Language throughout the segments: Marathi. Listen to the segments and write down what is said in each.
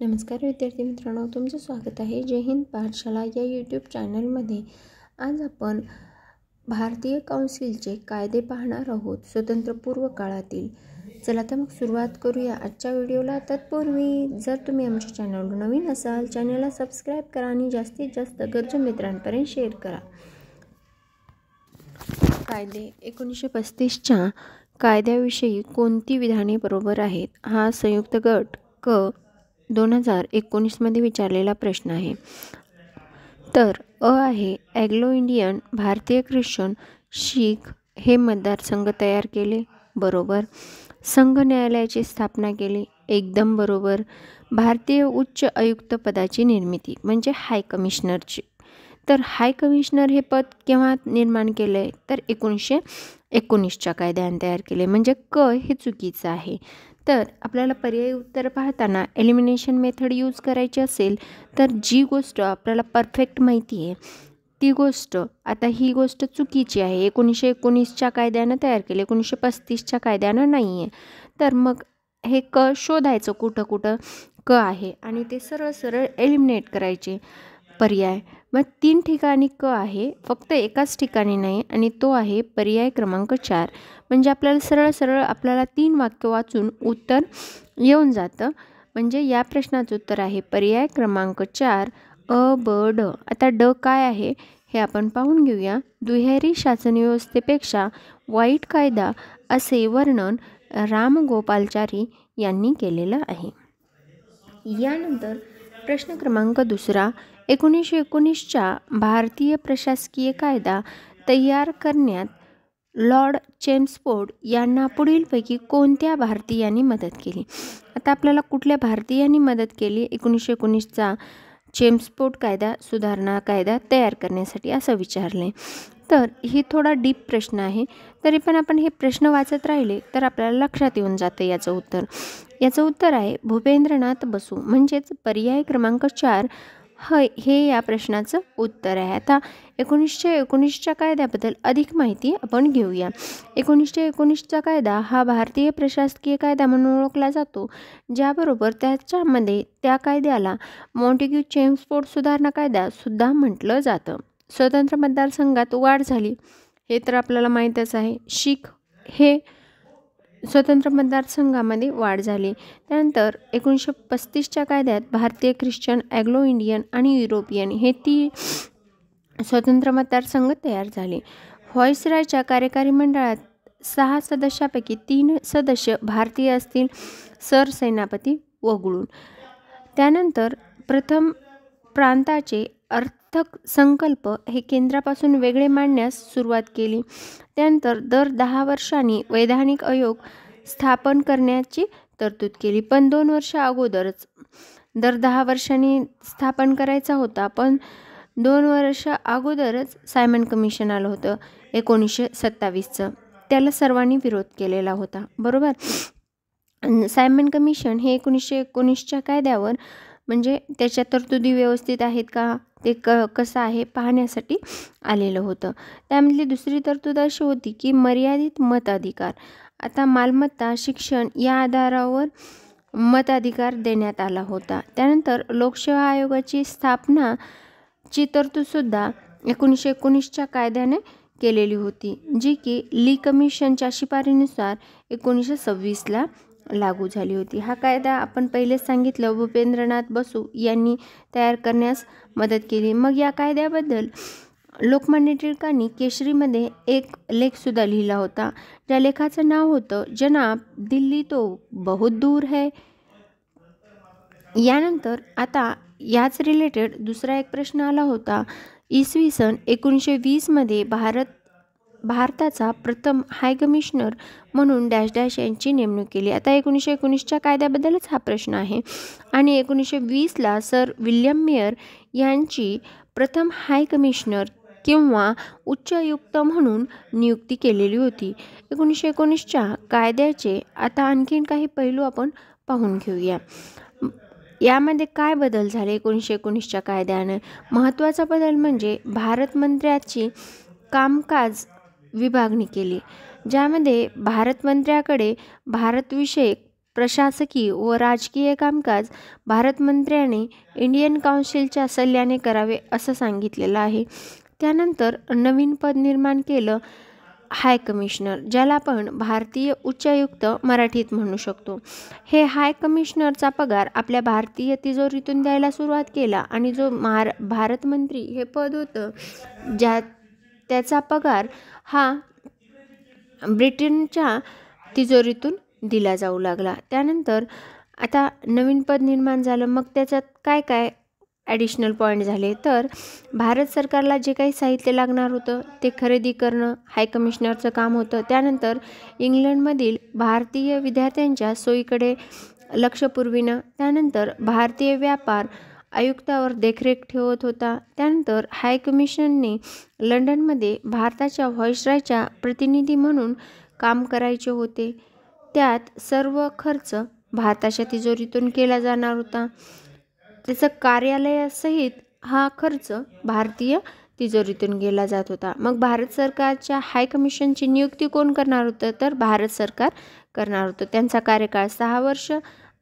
नमस्कार विद्यार्थी मित्रांनो, तुमचं स्वागत आहे जय हिंद पाठशाला या यूट्यूब चॅनलमध्ये। आज आपण भारतीय काउन्सिलचे कायदे पाहणार आहोत, स्वतंत्रपूर्व काळातील। चला तर मग सुरुवात करूया आजच्या व्हिडिओला। तत्पूर्वी जर तुम्ही आमच्या चॅनलवर नवीन असाल, चॅनलला सबस्क्राईब करा आणि जास्तीत जास्त गरजू मित्रांपर्यंत शेअर करा। कायदे 1935च्या कायद्याविषयी कोणती विधाने बरोबर आहेत? हा संयुक्त गट क 2019 मध्ये विचारलेला प्रश्न आहे। तर अ आहे ॲग्लो इंडियन भारतीय ख्रिश्चन शीख हे मतदारसंघ तयार केले, बरोबर। संघ न्यायालयाची स्थापना केली, एकदम बरोबर। भारतीय उच्च आयुक्त पदाची निर्मिती म्हणजे हाय कमिशनरची। तर हाय कमिशनर हे पद केव्हा निर्माण केले? तर 1919च्या कायद्याने तयार केले, म्हणजे क हे चुकीचं आहे। तर आपल्याला पर्यायी उत्तर पाहताना एलिमिनेशन मेथड यूज करायची असेल तर जी गोष्ट आपल्याला परफेक्ट माहिती आहे ती गोष्ट, आता ही गोष्ट चुकीची आहे, 1919च्या कायद्यानं तयार केले, 1935च्या कायद्यानं नाही आहे। तर मग हे क शोधायचं कुठं कुठं क आहे आणि ते सरळ सरळ एलिमिनेट करायचे पर्याय। मग 3 ठिकाणी क आहे, फक्त एकाच ठिकाणी नाही, आणि तो आहे पर्याय क्रमांक 4। म्हणजे आपल्याला सरळ सरळ आपल्याला 3 वाक्य वाचून उत्तर येऊन जातं। म्हणजे या प्रश्नाचं उत्तर आहे पर्याय क्रमांक 4 अ ब ड। आता ड काय आहे हे आपण पाहून घेऊया। दुहेरी शासन व्यवस्थेपेक्षा वाईट कायदा असे वर्णन रामगोपालाचारी यांनी केलेलं आहे। यानंतर प्रश्न क्रमांक 2, 1919च्या भारतीय प्रशासकीय कायदा तयार करण्यात लॉर्ड चेम्सफोर्ड यांना पुढीलपैकी कोणत्या भारतीयांनी मदत केली? आता आपल्याला कुठल्या भारतीयांनी मदत केली 1919चा चेम्सफोर्ड कायदा सुधारणा कायदा तयार करण्यासाठी असं विचारले। तर ही थोडा डीप प्रश्न आहे, तरी पण आपण हे प्रश्न वाचत राहिले तर आपल्याला लक्षात येऊन जातं याचं उत्तर। याचं उत्तर आहे भूपेंद्रनाथ बसू, म्हणजेच पर्याय क्रमांक 4 हे या प्रश्नाचं उत्तर आहे। आता 1919च्या कायद्याबद्दल अधिक माहिती आपण घेऊया। 1919चा कायदा हा भारतीय प्रशासकीय कायदा म्हणून ओळखला जातो, ज्याबरोबर त्याच्यामध्ये त्या कायद्याला मॉन्टेग्यू चेम्सफोर्ड सुधारणा कायदा सुद्धा म्हटलं जातं। स्वतंत्र मतदारसंघात वाढ झाली हे तर आपल्याला माहीतच आहे। शीख हे स्वतंत्र मतदारसंघामध्ये वाढ झाली। त्यानंतर 1935च्या कायद्यात भारतीय ख्रिश्चन, ॲग्लो इंडियन आणि युरोपियन हे 3 स्वतंत्र मतदारसंघ तयार झाले। व्हॉइसरॉयच्या कार्यकारी मंडळात 6 सदस्यापैकी 3 सदस्य भारतीय असतील, सरसेनापती वगळून। त्यानंतर प्रथम प्रांताचे अर्थसंकल्प हे केंद्रापासून वेगळे मांडण्यास सुरुवात केली। त्यानंतर दर 10 वर्षांनी वैधानिक आयोग स्थापन करण्याची तरतूद केली, पण 2 वर्ष अगोदरच दर 10 वर्षांनी स्थापन करायचा होता, पण 2 वर्ष अगोदरच सायमन कमिशन आलं होतं 1927चं, त्याला सर्वांनी विरोध केलेला होता, बरोबर। सायमन कमिशन हे 1919च्या कायद्यावर म्हणजे त्याच्या तरतुदी व्यवस्थित आहेत का ते कसं आहे पाहण्यासाठी आलेलं होतं। त्यामधली दुसरी तरतूद अशी होती की मर्यादित मताधिकार, आता मालमत्ता, शिक्षण या आधारावर मताधिकार देण्यात आला होता। त्यानंतर लोकसेवा आयोगाची स्थापनाची तरतूदसुद्धा 1919च्या कायद्याने केलेली होती, जी की ली कमिशनच्या शिफारशीनुसार 1926ला लागू झाली होती। हा कायदा आपण पहिलेच सांगितलं भूपेंद्रनाथ बसू यांनी तयार करण्यास मदत केली। मग या कायद्याबद्दल लोकमान्य टिळकांनी केसरीमध्ये एक लेखसुद्धा लिहिला होता, ज्या लेखाचं नाव होतं जनाब दिल्ली तो बहुत दूर है। यानंतर आता याच रिलेटेड दुसरा एक प्रश्न आला होता, इसवी सन 1920 मध्ये भारताचा प्रथम हाय कमिशनर म्हणून डॅश डॅश यांची नेमणूक केली। आता 1919च्या कायद्याबद्दलच हा प्रश्न आहे आणि 1920ला सर विल्यम मेयर यांची प्रथम हाय कमिशनर किंवा उच्च आयुक्त म्हणून नियुक्ती केलेली होती 1919च्या कायद्याचे। आता आणखीन काही पैलू आपण पाहून घेऊया। यामध्ये काय बदल झाले 1919च्या कायद्याने? महत्त्वाचा बदल म्हणजे भारत मंत्र्याची कामकाज विभागणी केली, ज्यामध्ये भारत मंत्र्याकडे भारतविषयक प्रशासकीय व राजकीय कामकाज भारत मंत्र्याने इंडियन काउन्सिलच्या सल्ल्याने करावे असं सांगितलेलं आहे. त्यानंतर नवीन पद निर्माण केलं, हाय कमिशनर, ज्याला आपण भारतीय उच्चायुक्त मराठीत म्हणू शकतो. हे हाय कमिशनरचा पगार आपल्या भारतीय तिजोरीतून द्यायला सुरुवात केला आणि जो भारत मंत्री हे पद होतं, त्याचा पगार हा ब्रिटनच्या तिजोरीतून दिला जाऊ लागला. त्यानंतर आता नवीन पद निर्माण झालं, मग त्याच्यात काय काय ॲडिशनल पॉईंट झाले, तर भारत सरकारला जे काही साहित्य लागणार होतं ते खरेदी करणं हाय कमिशनरचं काम होतं. त्यानंतर इंग्लंडमधील भारतीय विद्यार्थ्यांच्या सोयीकडे लक्ष पुरविणं. त्यानंतर भारतीय व्यापार आयुक्तावर देखरेख ठेवत होता. त्यानंतर हाय कमिशनने लंडनमध्ये भारताच्या व्हाईसरॉयच्या प्रतिनिधी म्हणून काम करायचे होते. त्यात सर्व खर्च भारताच्या तिजोरीतून केला जाणार होता. त्याचं कार्यालयासहित हा खर्च भारतीय तिजोरीतून केला जात होता. मग भारत सरकारच्या हाय कमिशनची नियुक्ती कोण करणार होतं, तर भारत सरकार करणार होतं. त्यांचा कार्यकाळ 6 वर्ष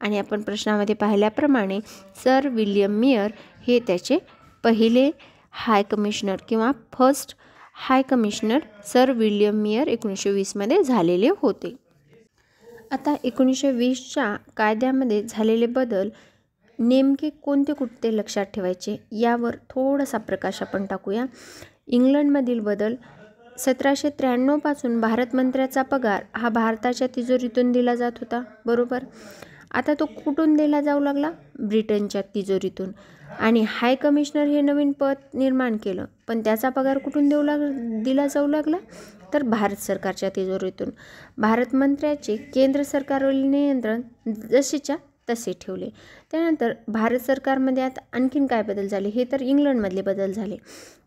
आणि आपण प्रश्नामध्ये पाहिल्याप्रमाणे सर विल्यम मेयर हे त्याचे पहिले हाय कमिशनर किंवा फर्स्ट हाय कमिशनर सर विल्यम मेयर 1920 झालेले होते. आता 1920च्या कायद्यामध्ये झालेले बदल नेमके कोणते लक्षात ठेवायचे यावर थोडासा प्रकाश आपण टाकूया. इंग्लंडमधील बदल 1793 पासून भारत मंत्र्याचा पगार हा भारताच्या तिजोरीतून दिला जात होता, बरोबर. आता तो कुठून दिला जाऊ लागला, ब्रिटनच्या तिजोरीतून. आणि हाय कमिशनर हे नवीन पद निर्माण केलं, पण त्याचा पगार कुठून दिला जाऊ लागला, तर भारत सरकारच्या तिजोरीतून. भारत मंत्र्याचे केंद्र सरकारवरील नियंत्रण जसेच्या तसे ठेवले. त्यानंतर भारत सरकारमध्ये आता आणखीन काय बदल झाले, हे तर इंग्लंडमधले बदल झाले,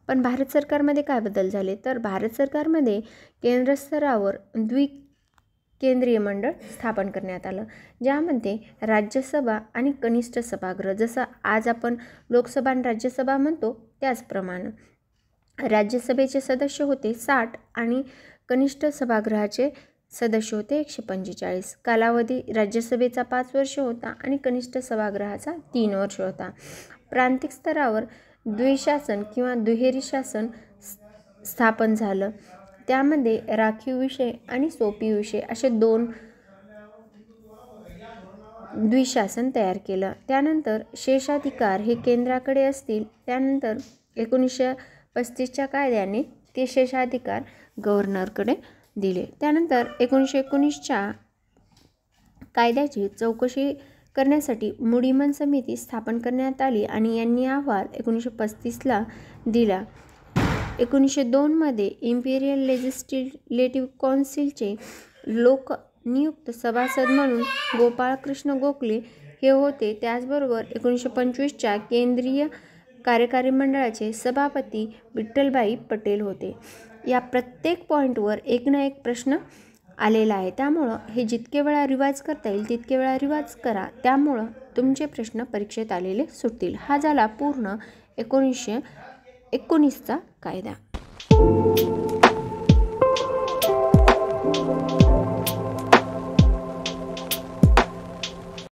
पण भारत सरकारमध्ये काय बदल झाले, तर भारत सरकारमध्ये केंद्र स्तरावर द्विकेंद्रीय मंडळ स्थापन करण्यात आलं, ज्यामध्ये राज्यसभा आणि कनिष्ठ सभागृह, जसं आज आपण लोकसभा आणि राज्यसभा म्हणतो त्याचप्रमाणे राज्यसभेचे सदस्य होते 60 आणि कनिष्ठ सभागृहाचे सदस्य होते 145. कालावधी राज्यसभेचा 5 वर्ष होता आणि कनिष्ठ सभागृहाचा 3 वर्ष होता. प्रांतिक स्तरावर द्विशासन किंवा दुहेरी शासन स्थापन झालं. त्यामध्ये राखीव विषय आणि सोपी विषय असे 2 द्विशासन तयार केलं. त्यानंतर शेषाधिकार हे केंद्राकडे असतील. त्यानंतर 1935च्या कायद्याने ते शेषाधिकार गव्हर्नरकडे दिले. त्यानंतर 1919च्या कायद्याची चौकशी करण्यासाठी मुडीमन समिती स्थापन करण्यात आली आणि यांनी अहवाल 1935ला दिला. 1902 इम्पेरियल लेजिस्लेटिव्ह काउन्सिलचे लोकनियुक्त सभासद म्हणून गोपाळकृष्ण गोखले हे होते. त्याचबरोबर 1925च्या केंद्रीय कार्यकारी मंडळाचे सभापती विठ्ठलभाई पटेल होते. या प्रत्येक पॉईंटवर एक ना एक प्रश्न आलेला आहे, त्यामुळं हे जितके वेळा रिवाइज करता येईल तितके वेळा रिवाइज करा, त्यामुळं तुमचे प्रश्न परीक्षेत आलेले सुटतील. हा झाला पूर्ण 1919चा कायदा.